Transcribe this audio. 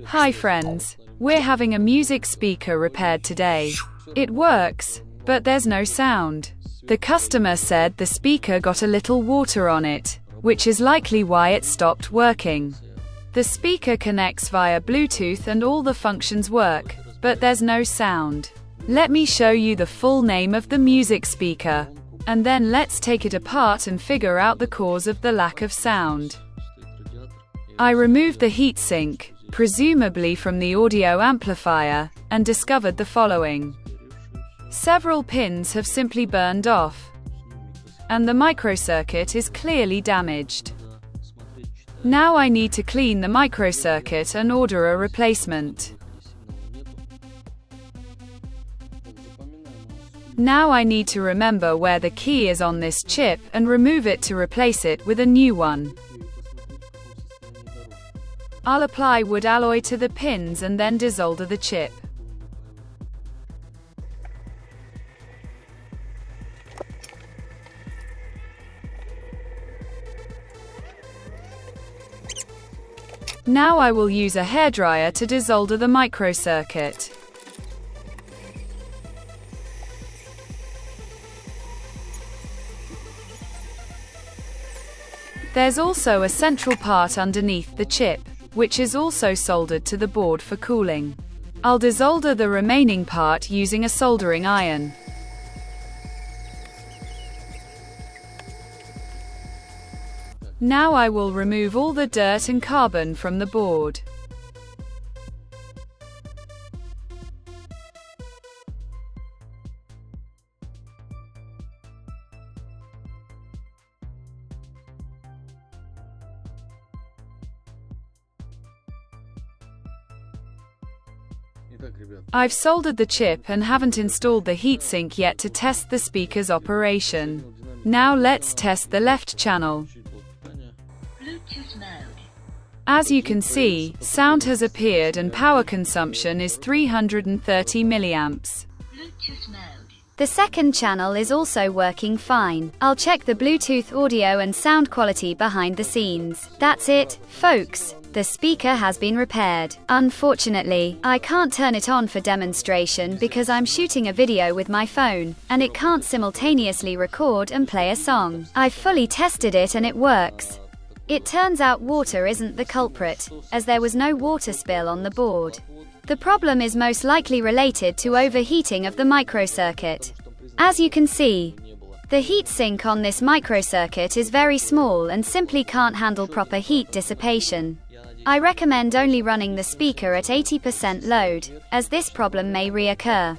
Hi friends, we're having a music speaker repaired today. It works, but there's no sound. The customer said the speaker got a little water on it, which is likely why it stopped working. The speaker connects via Bluetooth and all the functions work, but there's no sound. Let me show you the full name of the music speaker, and then let's take it apart and figure out the cause of the lack of sound. I removed the heatsink, presumably from the audio amplifier, and discovered the following. Several pins have simply burned off, and the microcircuit is clearly damaged. Now I need to clean the microcircuit and order a replacement. Now I need to remember where the key is on this chip and remove it to replace it with a new one. I'll apply wood alloy to the pins and then desolder the chip. Now I will use a hairdryer to desolder the microcircuit. There's also a central part underneath the chip, which is also soldered to the board for cooling. I'll desolder the remaining part using a soldering iron. Now I will remove all the dirt and carbon from the board. I've soldered the chip and haven't installed the heatsink yet to test the speaker's operation. Now let's test the left channel. Bluetooth mode. As you can see, sound has appeared and power consumption is 330 milliamps. Bluetooth mode. The second channel is also working fine. I'll check the Bluetooth audio and sound quality behind the scenes. That's it, folks. The speaker has been repaired. Unfortunately, I can't turn it on for demonstration because I'm shooting a video with my phone, and it can't simultaneously record and play a song. I've fully tested it and it works. It turns out water isn't the culprit, as there was no water spill on the board. The problem is most likely related to overheating of the microcircuit. As you can see, the heatsink on this microcircuit is very small and simply can't handle proper heat dissipation. I recommend only running the speaker at 80% load, as this problem may reoccur.